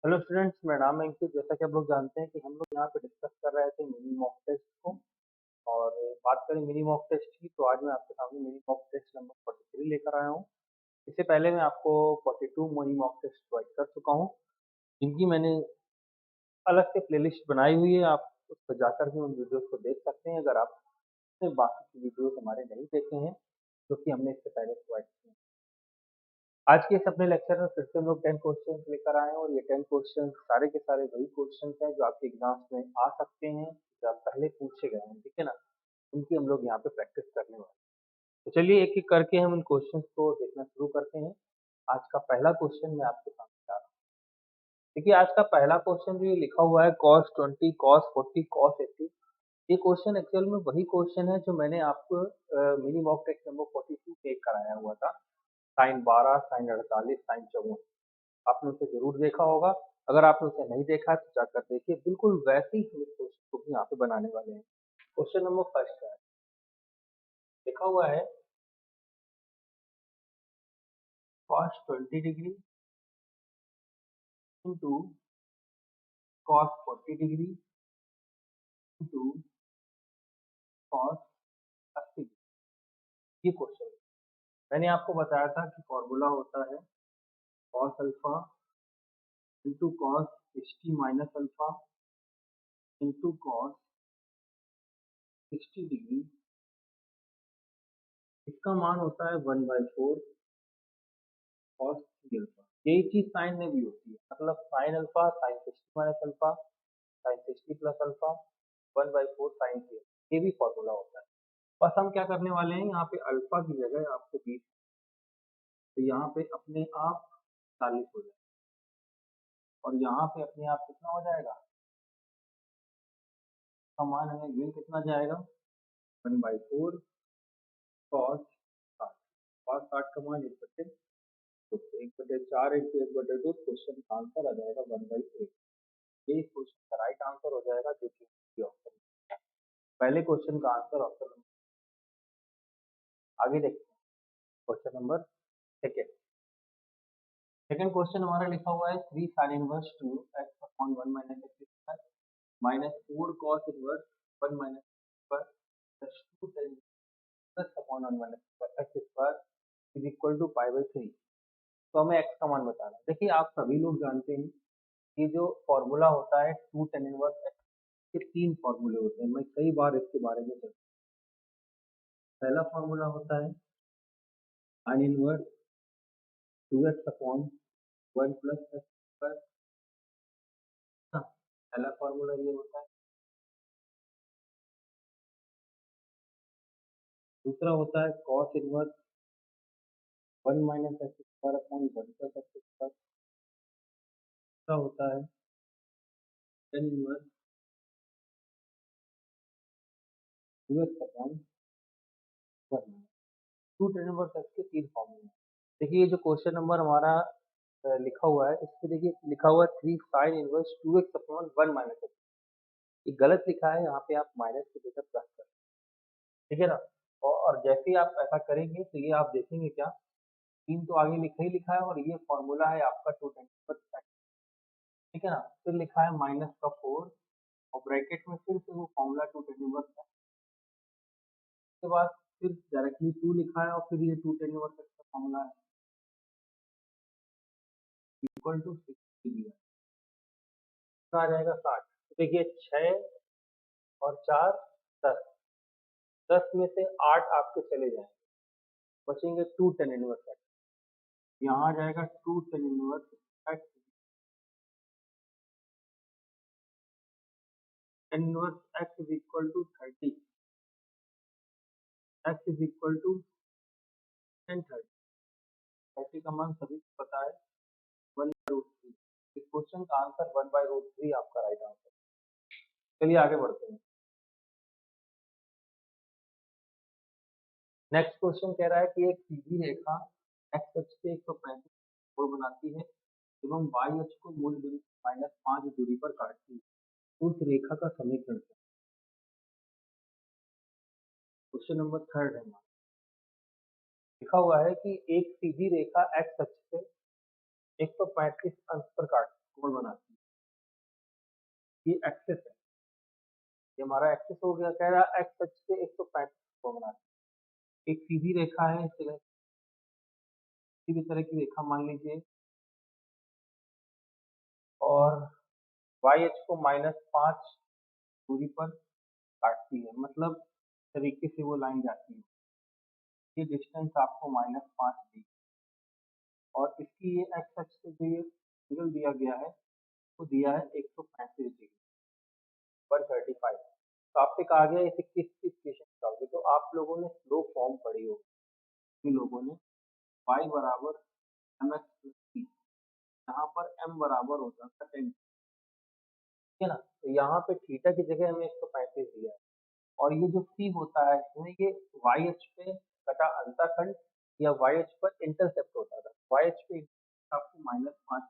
Hello students, मेरा नाम है अंकित। जैसा कि आप लोग जानते हैं कि हम लोग यहाँ पे डिस्कस कर रहे थे मिनी मॉक टेस्ट को। और बात करें मिनी मॉक टेस्ट की, तो आज मैं आपके सामने मिनी मॉक टेस्ट नंबर 43 लेकर आया हूँ। इससे पहले मैं आपको 42 मिनी मॉक टेस्ट प्रोवाइड कर चुका हूँ, जिनकी मैंने अलग से प्लेलिस्ट बनाई हुई है। आप उस पर जाकर भी उन वीडियोस को देख सकते हैं, अगर आपने बाकी की वीडियोस हमारे नहीं देखे हैं, जो कि हमने इससे पहले प्रोवाइड किए हैं। आज के इस अपने लेक्चर में फिर से हम लोग 10 क्वेश्चन लेकर आए हैं, और ये 10 क्वेश्चन सारे के सारे वही क्वेश्चन हैं जो आपके एग्जाम्स में आ सकते हैं, जो आप पहले पूछे गए हैं, ठीक है ना। उनकी हम लोग यहाँ पे प्रैक्टिस करने वाले हैं। तो चलिए एक एक करके हम उन क्वेश्चंस को देखना शुरू करते हैं। आज का पहला क्वेश्चन मैं आपके सामने ला रहा हूँ। देखिए, आज का पहला क्वेश्चन जो ये लिखा हुआ है cos 20 cos 40 cos 80। ये क्वेश्चन एक्चुअल में वही क्वेश्चन है जो मैंने आपको मिनी मॉक टेस्ट नंबर 42 पे कराया हुआ था। Sine 12, sine 48, sine 54। आपने उसे ज़रूर देखा होगा। अगर आपने उसे नहीं देखा है तो जाकर देखिए, बिल्कुल वैसे ही हम इस क्वेश्चन को भी यहाँ पे बनाने वाले हैं। क्वेश्चन नंबर फर्स्ट है, लिखा हुआ है cos 20 degree into cos 40 degree into cos 80 degree. ये क्वेश्चन है। मैंने आपको बताया था कि फॉर्मूला होता है cos alpha into cos 60 minus alpha into cos 60 degree. इसका मान होता है 1/4 cos 3 अल्फा। यही चीज साइन में भी होती है, मतलब sine alpha sine 60 minus alpha sine 60 plus alpha 1/4 sine 3। ये भी फॉर्मूला होता है। बस हम क्या करने वाले हैं, यहाँ पे अल्फा की जगह आपको 20, तो यहाँ पे अपने आप 40 हो जाएगा, और यहाँ पे अपने आप कितना हो जाएगा, इसका मान हमें मिल कितना जाएगा, 1/4 cos 60। cos 60 का मान 1/2, तो 1/4 इंटू 1/2, क्वेश्चन का आंसर आ जाएगा 1/8। ये इस क्वेश्चन का राइट आंसर हो जाएगा, जो कि ऑप्शन पहले क्वेश्चन का आंसर ऑप्शन। आगे देखते हैं question number second. Second question हमारा लिखा हुआ है 3 sin inverse 2 x upon 1 minus x square minus 4 cos inverse 1 minus square plus 2 sin plus upon 1 minus x square is equal to pi. तो हमें x का मान बताना है। देखिए, आप सभी लोग जानते हैं कि जो फॉर्मूला होता है 2 tan इनवर्स x के 3 फॉर्मूले होते हैं। मैं कई बार इसके बारे में चर्चा। पहला फॉर्मूला होता है sin inverse 2x upon 1 plus x square. पहला फॉर्मूला ये होता है। दूसरा होता है cos inverse 1 minus x square upon 1 plus x square. तीसरा होता है tan inverse 2x upon 1। 2 tan inverse x के 3 फॉर्मूले हैं। देखिए, ये जो क्वेश्चन नंबर हमारा लिखा हुआ है, इसमें देखिए लिखा हुआ है 3 sin inverse 2x upon 1 minus x. ये गलत लिखा है, यहाँ पे आप माइनस की जगह प्लस करें, ठीक है ना। और जैसे ही आप ऐसा करेंगे तो ये आप देखेंगे क्या, 3 तो आगे लिखा ही लिखा है, और ये फॉर्मूला है आपका 2 tan इनवर्स x, ठीक है ना। फिर लिखा है माइनस का 4, और ब्रैकेट में फिर से वो फॉर्मूला 2 tan इनवर्स x के बाद फिर डायरेक्टली 2 लिखा है, और फिर ये 2 tan इनवर्स x का फॉर्मूला है इक्वल टू 6 डिग्री है। कितना आ जाएगा 60। तो देखिए 6 और 4 10, 10 में से 8 आपके चले जाएंगे, बचेंगे 2 tan इनवर्स x। यहाँ आ जाएगा 2 tan inverse x। tan inverse x is equal to 30, x is equal to tan 30। 30 का मान सभी को पता है 1/√3। इस क्वेश्चन का आंसर 1/√3 आपका राइट आंसर। चलिए आगे बढ़ते हैं। नेक्स्ट क्वेश्चन कह रहा है कि एक सीधी रेखा x अक्ष से 135 कोण बनाती है एवं y अक्ष को मूल बिंदु -5 दूरी पर काटती है। तो उस रेखा का समीकरण क्या है? क्वेश्चन नंबर थर्ड है। लिखा हुआ है कि एक सीधी रेखा x अक्ष से 135 अंश पर काटती है। कोण बनाती है, ये एक्सेस है, ये हमारा एक्सेस हो गया। कह रहा एक्स अक्ष से 135 कोण बनाती है। एक सीधी रेखा है, किसी भी तरह की रेखा मान लीजिए, और वाई अक्ष को -5 दूरी पर काटती है, मतलब तरीके से वो लाइन जाती है। ये डिस्टेंस आपको -5 दी, और इसकी ये एक्स अक्ष से जो ये एंगल दिया गया है वो दिया है 135 डिग्री पर 35। तो आपसे कहा गया इसे किसकी इक्वेशन निकालोगे, तो आप लोगों ने स्लोप फॉर्म पढ़ी होगी लोगों ने, y बराबर mx प्लस c, यहाँ पर m बराबर होता है tan, ठीक है ना। तो यहाँ पे थीटा की जगह हमें 135 दिया है, और ये जो c होता है इसमें ये y अक्ष पे कटा अंतःखंड या y अक्ष पर इंटरसेप्ट होता था। y अक्ष पे आपको -5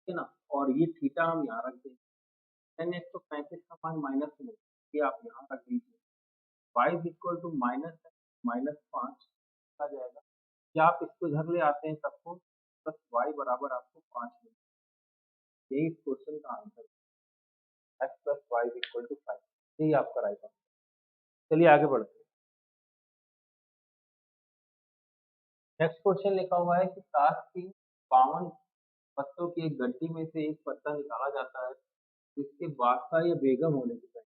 ठीक है ना, और ये थीटा हम यहाँ रख देंगे, tan 135 का मान माइनस में, ये आप यहाँ रख दीजिए, y इज इक्वल टू -5 आ जाएगा, या आप इसको इधर ले आते हैं सबको, बस y बराबर आपको 5 मिलेगा। यही इस क्वेश्चन का आंसर है, x plus y is equal to 5, यही आपका राइट आंसर। चलिए आगे बढ़ते हैं। नेक्स्ट क्वेश्चन लिखा हुआ है कि ताश की 52 पत्तों की एक गड्डी में से एक पत्ता निकाला जाता है, जिसके बादशाह या बेगम होने की चाहिए,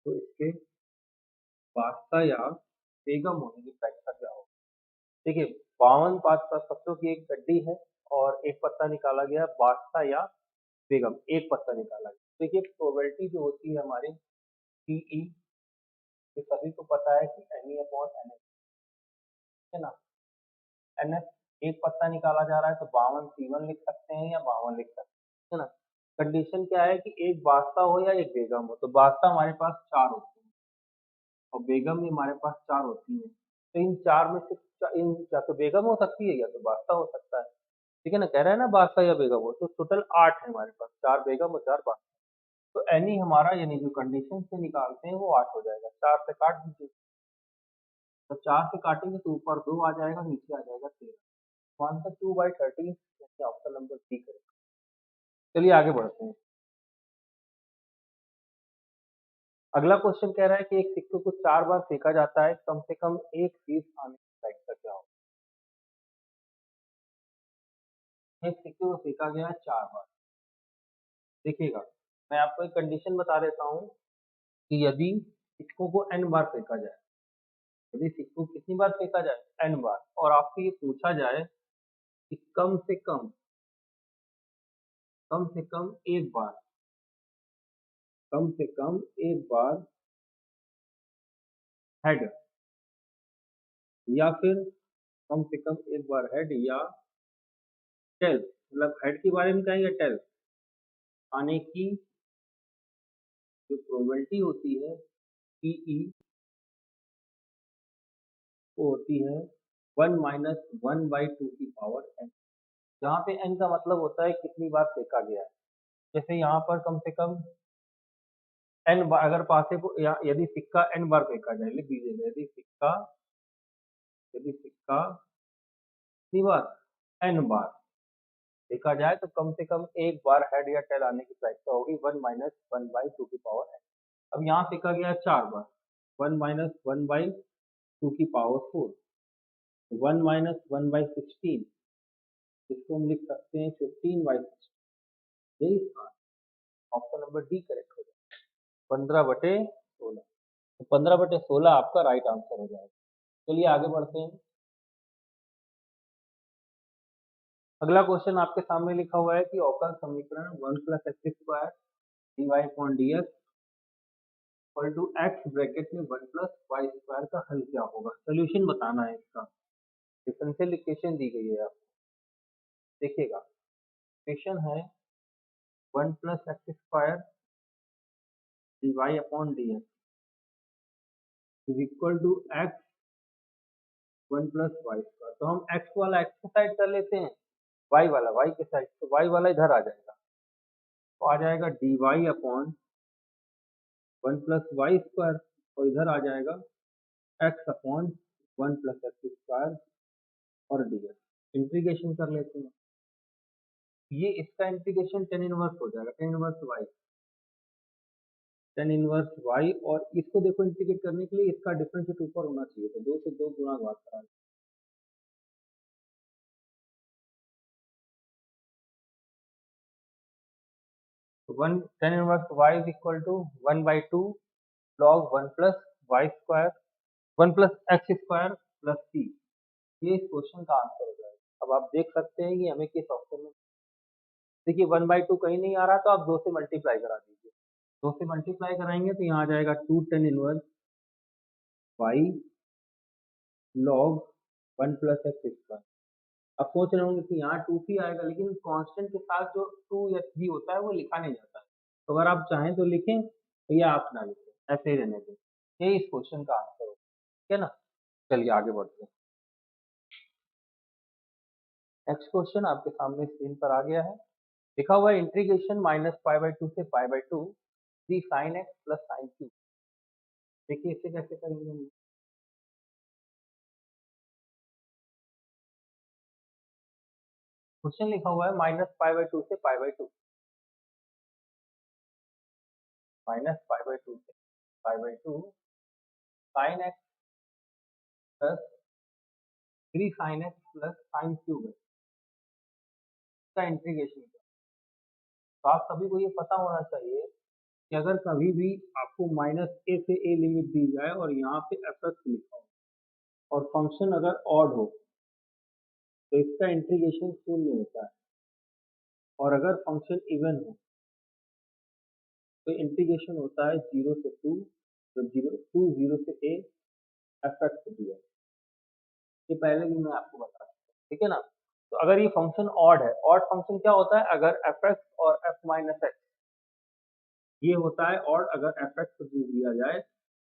तो इसके बादशाह या बेगम होने की परीक्षा क्या होगी। देखिए 52 पत्तों की एक गड्डी है, और एक पत्ता निकाला गया, बादशाह या बेगम एक पत्ता निकाला गया। देखिए प्रोबेबिलिटी जो होती है हमारी पीई, ये सभी को पता है कि n e upon n s, है ना। एन एस एक पत्ता निकाला जा रहा है, तो 52 C1 लिख सकते हैं या 52 लिख सकते हैं, है ना। कंडीशन क्या है कि एक बादशाह हो या एक बेगम हो, तो बादशाह हमारे पास 4 होते हैं और बेगम भी हमारे पास 4 होती है। तो इन 4 में से इन या तो बेगम हो सकती है या तो बादशाह हो सकता है, ठीक है ना। कह रहा है ना बादशाह या बेगम हो, तो टोटल 8 है हमारे पास, 4 बेगम और 4 बादशाह। तो एनी हमारा यानी जो कंडीशन से निकालते हैं वो 8 हो जाएगा, 4 से काट दीजिए, तो 4 से काटेंगे तो ऊपर 2 आ जाएगा, नीचे आ जाएगा 13, तो आंसर 2/13 यानी ऑप्शन नंबर सी करेगा। चलिए आगे बढ़ते हैं। अगला क्वेश्चन कह रहा है कि एक सिक्के को 4 बार फेंका जाता है, कम से कम एक शीर्ष आने की प्राइस क्या होगा। एक सिक्के को फेंका गया है 4 बार, देखिएगा मैं आपको एक कंडीशन बता देता हूँ कि यदि सिक्कों को n बार फेंका जाए, यदि सिक्कों को कितनी बार फेंका जाए, n बार, और आपसे ये पूछा जाए कि कम से कम एक बार, कम से कम एक बार हेड, या फिर कम से कम एक बार हेड या टेल, मतलब हेड के बारे में कहेंगे टेल आने की जो प्रोबेबिलिटी होती है पीई, वो होती है 1 - 1/2 की पावर n, जहाँ पे n का मतलब होता है कितनी बार फेंका गया है। जैसे यहाँ पर कम से कम n बार, अगर पासे को या यदि सिक्का n बार फेंका जाए, लिख दीजिएगा, यदि सिक्का कितनी बार, n बार देखा जाए, तो कम से कम एक बार हेड या टेल आने की प्रायिकता होगी 1 - 1/2 की पावर n। अब यहाँ फेंका गया है 4 बार, 1 - 1/2 की पावर 4, 1 - 1/16, इसको हम लिख सकते हैं 15/16, यही इसका ऑप्शन नंबर डी करेक्ट हो जाएगा, 15/16, तो 15/16 आपका राइट आंसर हो जाएगा। चलिए आगे बढ़ते हैं। अगला क्वेश्चन आपके सामने लिखा हुआ है कि अवकल समीकरण 1 + x² dy/dx equal to x bracket में 1 + y² का हल क्या होगा। सोल्यूशन बताना है इसका, डिफरेंशियल इक्वेशन दी गई है आपको, देखिएगा इक्वेशन है 1 + x² dy/dx is equal to x 1 + y²। तो हम x वाला x की साइड कर लेते हैं, y वाला y की साइड, तो y वाला इधर आ जाएगा, तो आ जाएगा dy/1 + y², और इधर आ जाएगा x/1 + x² और dx। इंटीग्रेशन कर लेते हैं, ये इसका इंटीग्रेशन टेन इनवर्स हो जाएगा, tan inverse y, tan inverse y. और इसको देखो इंटीग्रेट करने के लिए इसका डिफरेंशिएट ऊपर होना चाहिए, तो 2 से 2 गुणा भाग करा, तो 1 tan inverse y is equal to 1/2 log 1 plus y square, 1 plus x square plus c. ये इस क्वेश्चन का आंसर हो जाएगा। अब आप देख सकते हैं कि हमें किस ऑप्शन में, देखिए 1/2 कहीं नहीं आ रहा, तो आप 2 से मल्टीप्लाई करा दीजिए, 2 से मल्टीप्लाई कराएंगे तो यहाँ आ जाएगा 2 tan inverse y log 1 plus x square. अब सोच रहे होंगे कि यहाँ 2c आएगा, लेकिन कांस्टेंट के साथ जो 2 या 3 होता है वो लिखा नहीं जाता है, तो अगर आप चाहें तो लिखें या आप ना लिखें, ऐसे ही रहने दें। ये इस क्वेश्चन का आंसर होगा, ठीक है ना। चलिए आगे बढ़ते हैं। नेक्स्ट क्वेश्चन आपके सामने स्क्रीन पर आ गया है, लिखा हुआ है इंटीग्रेशन -π/2 से π/2 3 sin x plus sin q। देखिए इसे कैसे करेंगे हम। क्वेश्चन लिखा हुआ है -π/2 से π/2, -π/2 से π/2 sin x plus 3 sin x plus sin cube है, इसका इंटीग्रेशन क्या। तो आप सभी को ये पता होना चाहिए कि अगर कभी भी आपको -a से a लिमिट दी जाए और यहाँ पे f x लिखा हो और फंक्शन अगर ऑड हो, तो इसका इंटीग्रेशन शून्य होता है, और अगर फंक्शन इवन हो तो इंटीग्रेशन होता है 0 से 2, तो 0 से a एफ एक्स दिया। ये पहले भी मैं आपको बता चुका हूँ, ठीक है ना। तो अगर ये फंक्शन ऑड है, ऑड फंक्शन क्या होता है, अगर एफ एक्स और एफ माइनस एक्स, ये होता है ऑड अगर एफ एक्स दिया जाए,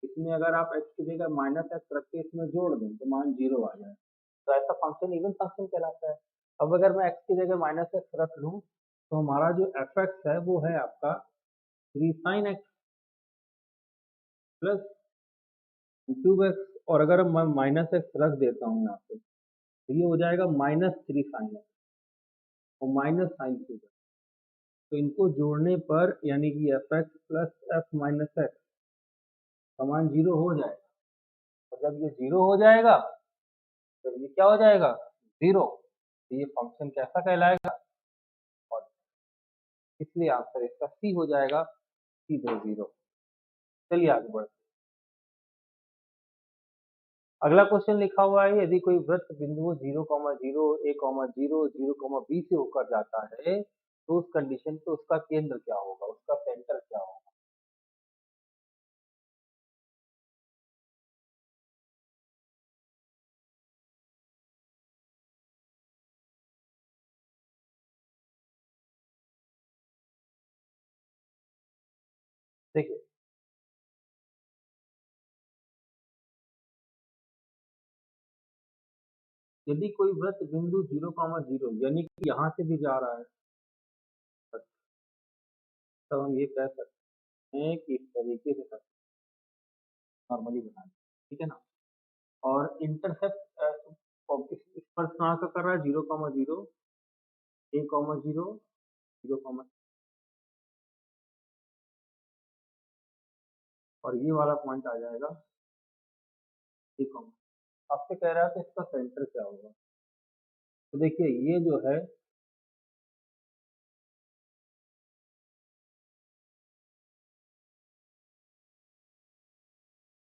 इसमें अगर आप एक्स की जगह माइनस एक्स रख के इसमें जोड़ दें तो मान 0 आ जाए, तो ऐसा फंक्शन इवन फंक्शन कहलाता है। अब अगर मैं एक्स की जगह माइनस एक्स रख लूँ, तो हमारा जो एफ एक्स है वो है आपका 3 sine x plus cube x, और अगर मैं माइनस एक्स रख देता हूँ यहाँ पे, तो ये हो जाएगा -3 साइन एक्स और माइनस साइन क्यूब एक्स। तो इनको जोड़ने पर यानी कि F x plus F minus x समान 0 हो जाएगा, और जब ये 0 हो जाएगा तो ये क्या हो जाएगा, 0। तो ये फंक्शन कैसा कहलाएगा, और इसलिए आंसर इसका सी हो जाएगा, सीधे 0। चलिए आगे बढ़ते हैं। अगला क्वेश्चन लिखा हुआ है, यदि कोई वृत्त बिंदुओं 0,0 a,0 0,b से होकर जाता है, तो उस कंडीशन पे उसका केंद्र क्या होगा, उसका सेंटर क्या होगा। देखिए यदि कोई वृत्त बिंदु 0,0 यानी कि यहाँ से भी जा रहा है, तब हम ये कह सकते हैं कि इस तरीके से नॉर्मली बनाना, ठीक है ना। और इंटरसेप्ट इस पर कहाँ का कर रहा है, 0,0 a,0 0, और ये वाला पॉइंट आ जाएगा a, आपसे कह रहा है तो इसका सेंटर क्या होगा। तो देखिए ये जो है,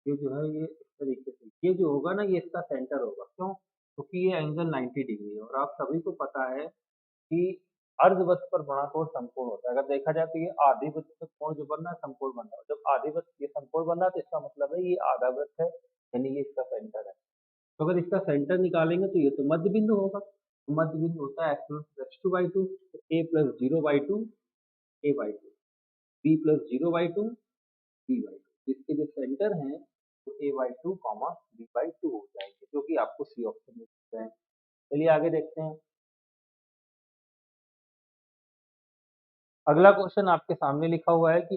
ये जो है ये इस तरीके से, ये जो होगा ना ये इसका सेंटर होगा, क्यों, क्योंकि ये एंगल 90 डिग्री है, और आप सभी को पता है कि अर्धवृत्त पर बड़ा कोण समकोण होता है। अगर देखा जाए तो ये आधे वृत्त पे कोण जो बन रहा है समकोण बन रहा है, जब आधे वृत्त ये समकोण बन रहा है तो इसका मतलब है ये आधा वृत्त है, यानी ये इसका सेंटर है। तो अगर इसका सेंटर निकालेंगे तो ये तो मध्य बिंदु होगा, तो मध्य बिंदु होता है x1 + x2/2, a + 0/2 a/2, b + 0/2 b/2, इसके जो सेंटर हैं वो a/2 b/2 हो जाएंगे, जो कि आपको सी ऑप्शन में दिख रहे हैं। चलिए आगे देखते हैं। अगला क्वेश्चन आपके सामने लिखा हुआ है कि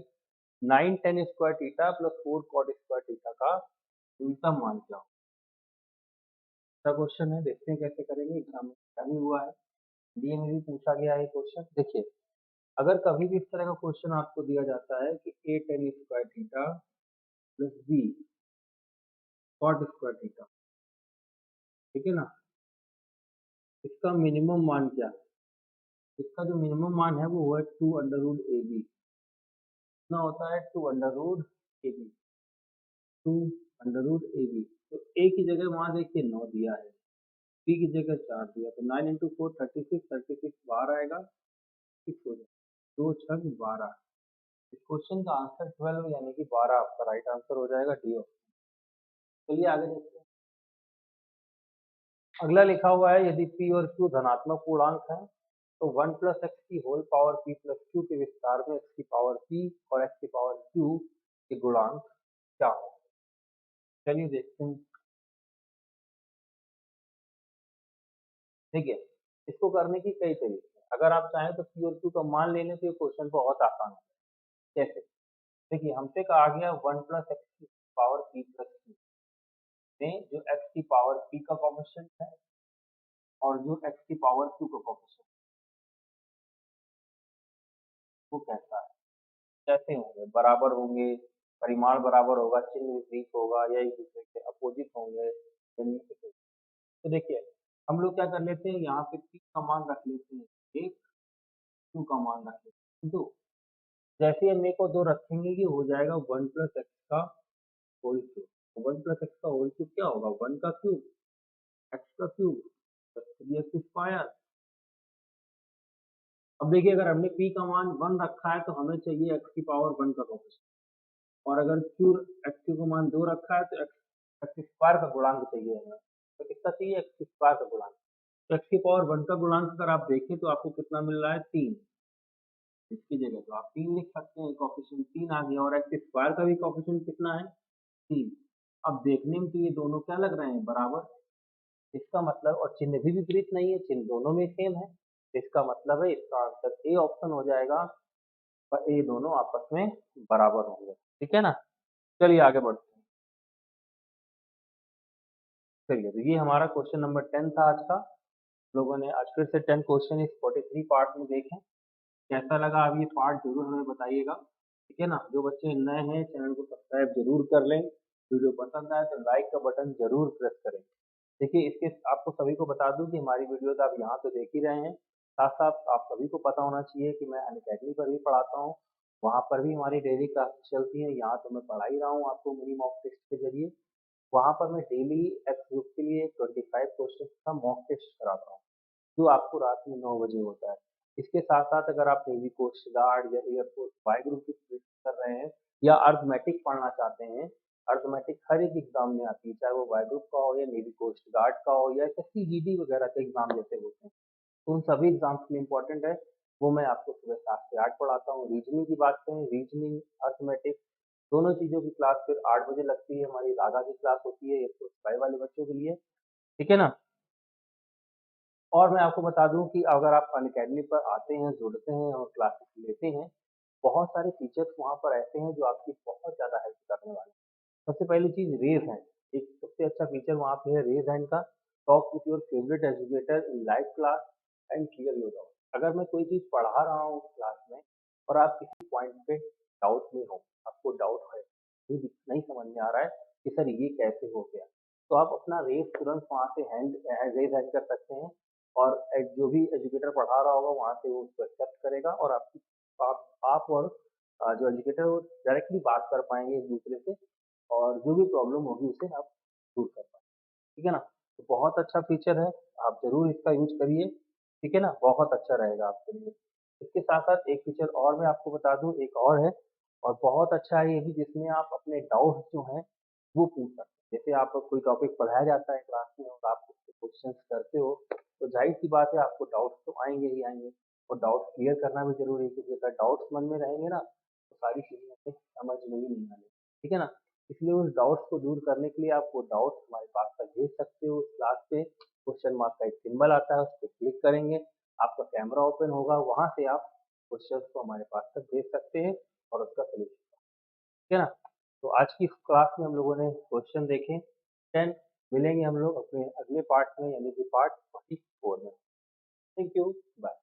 9 tan square theta plus 4 cot square theta का न्यूनतम मान क्या हो। अच्छा क्वेश्चन है, देखते हैं कैसे करेंगे, एग्जाम में क्या भी हुआ है। डी में भी पूछा गया है क्वेश्चन। देखिए, अगर कभी भी इस तरह का क्वेश्चन आपको दिया जाता है कि a tan square theta plus b cot square theta, ठीक है ना, इसका मिनिमम मान क्या है? इसका जो मिनिमम मान है वो है two under root a b. कितना होता है? Two under root a b, two under root a b. तो ए की जगह वहां देखिए 9 दिया है, बी की जगह 4 दिया, तो 9 इंटू फोर 36, 36 बाहर आएगा, 6 हो जाएगा, 2 छक 12। इस क्वेश्चन का आंसर 12 यानी कि 12 आपका राइट आंसर हो जाएगा, डी ऑप्शन। चलिए आगे देखते हैं। अगला लिखा हुआ है यदि p और q धनात्मक पूर्णांक है तो 1 प्लस एक्स की whole power p plus q के विस्तार में x की पावर p और x की पावर q के गुणांक क्या हो? चलिए देखते हैं। देखिए, इसको करने की कई तरीके हैं। अगर आप चाहें तो p और q का मान ले लें तो ये क्वेश्चन बहुत आसान है। कैसे? देखिए, हमसे कहा गया 1 प्लस एक्स की पावर p प्लस q में जो x की पावर p का कोफिशिएंट है और जो x की पावर q का कोफिशिएंट वो कैसा है, कैसे होंगे? बराबर होंगे, परिमाण बराबर होगा, चिन्ह विपरीत होगा या एक दूसरे के अपोजिट होंगे, इनमें से कोई। तो देखिए, हम लोग क्या कर लेते हैं, यहाँ पे p का मान रख लेते हैं 1, q का मान रख लेते हैं 2। जैसे ही हम a को 2 रखेंगे ये हो जाएगा 1 प्लस एक्स का होल क्यूब। 1 प्लस एक्स का होल क्यूब क्या होगा? 1 का क्यूब, एक्स का क्यूब, 3x स्क्वायर। अब देखिए, अगर हमने p का मान 1 रखा है तो हमें चाहिए x की पावर 1 का कोफिशिएंट, और अगर क्यू एक्स क्यू का मान 2 रखा है तो एक्स स्क्वायर का गुणांक चाहिए हमें। तो कितना चाहिए? एक्स स्क्वायर का गुणांक। तो एक्स की पावर 1 का गुणांक अगर आप देखें तो आपको कितना मिल रहा है? 3। इसकी जगह तो आप 3 लिख सकते हैं, कोफिशिएंट 3 आ गया, और एक्स स्क्वायर का भी कोफिशिएंट कितना है? 3। अब देखने में तो ये दोनों क्या लग रहे हैं? बराबर। इसका मतलब, और चिन्ह भी विपरीत नहीं है, चिन्ह दोनों में सेम है। इसका मतलब है इसका आंसर ए ऑप्शन हो जाएगा, और ये दोनों आपस में बराबर होंगे। ठीक है ना? चलिए आगे बढ़ते हैं। चलिए, तो ये हमारा क्वेश्चन नंबर 10 था आज का। लोगों ने आज फिर से 10 क्वेश्चन इस 43 पार्ट में देखे। कैसा लगा अब ये पार्ट जरूर हमें बताइएगा। ठीक है ना? जो बच्चे नए हैं चैनल को सब्सक्राइब जरूर कर लें। वीडियो पसंद आए तो लाइक का बटन जरूर प्रेस करें। देखिए, इसके आपको सभी को बता दूं कि हमारी वीडियोस आप यहाँ तो देख ही रहे हैं, साथ साथ आप सभी को पता होना चाहिए कि मैं अनअकैडमी पर भी पढ़ाता हूँ। वहाँ पर भी हमारी डेली क्लासेस चलती हैं। यहाँ तो मैं पढ़ा ही रहा हूँ आपको मिनी मॉक टेस्ट के जरिए। वहाँ पर मैं डेली एक्स ग्रुप के लिए 25 क्वेश्चन का मॉक टेस्ट कराता हूँ, जो आपको रात में 9 बजे होता है। इसके साथ-साथ अगर आप नेवी कोस्ट गार्ड या एयरफोर्स वाई ग्रुप की प्रिपरेशन कर रहे हैं या अर्थमेटिक पढ़ना चाहते हैं, अर्थमेटिक हर एक एग्ज़ाम में आती है, चाहे वो वाई ग्रुप का हो या नेवी कोस्ट गार्ड का हो या एसएससी जीडी वगैरह के एग्ज़ाम जैसे होते हैं। तो उन सभी एग्ज़ाम्स के लिए इम्पोर्टेंट है, वो मैं आपको सुबह 7 से 8 पढ़ाता हूँ। रीजनिंग की बात करें, रीजनिंग, अर्थमेटिक दोनों चीज़ों की क्लास फिर 8 बजे लगती है। हमारी रागा की क्लास होती है एयरफोर्स वाई वाले बच्चों के लिए। ठीक है ना? और मैं आपको बता दूँ कि अगर आप अनअकैडमी पर आते हैं, जुड़ते हैं और क्लासेस लेते हैं, बहुत सारे फीचर्स वहाँ पर ऐसे हैं जो आपकी बहुत ज़्यादा हेल्प करने वाले हैं। सबसे पहली चीज़ रेज़ हैंड, एक सबसे अच्छा फीचर वहाँ पे है रेज़ हैंड का। Talk with your favourite educator in live class and clear your doubt. अगर मैं कोई चीज़ पढ़ा रहा हूँ क्लास में और आप किसी पॉइंट पे डाउट में हो, आपको डाउट है, ये नहीं समझ में आ रहा है कि सर ये कैसे हो गया, तो आप अपना रेज़ तुरंत वहाँ से रेज़ हैंड कर सकते हैं, और जो भी एजुकेटर पढ़ा रहा होगा वहाँ से वो उसको एक्सेप्ट करेगा, और आपकी आप और जो एजुकेटर है वो डायरेक्टली बात कर पाएँगे एक-दूसरे से, और जो भी प्रॉब्लम होगी उसे आप दूर कर पाएँगे। ठीक है ना? तो बहुत अच्छा फीचर है, आप ज़रूर इसका यूज़ करिए। ठीक है ना? बहुत अच्छा रहेगा आपके लिए। इसके साथ-साथ एक फीचर और मैं आपको बता दूँ, एक और है और बहुत अच्छा है ये भी, जिसमें आप अपने डाउट्स जो हैं वो पूछ सकते हैं। जैसे आप कोई टॉपिक पढ़ाया जाता है क्लास में और आप उसके क्वेश्चंस करते हो, तो ज़ाहिर-सी बात है आपको डाउट्स तो आएँगे ही आएँगे, और डाउट्स क्लियर करना भी ज़रूरी है, क्योंकि अगर डाउट्स मन में रहेंगे ना, तो सारी चीज़ें हमें समझ में ही नहीं आनी। ठीक है ना? इसलिए उस डाउट्स को दूर करने के लिए आप वो डाउट्स हमारे पास तक भेज सकते हो। उस क्लास पे क्वेश्चन मार्क का एक सिंबल आता है, उस पे क्लिक करेंगे, आपका कैमरा ओपन होगा, वहाँ से आप क्वेश्चंस को हमारे पास तक भेज सकते हैं और उसका सॉल्यूशन, ठीक है ना? तो आज की इस क्लास में हम लोगों ने क्वेश्चन देखे 10। मिलेंगे हम लोग अपने अगले पार्ट में, यानी कि पार्ट 44 में। Thank you, bye.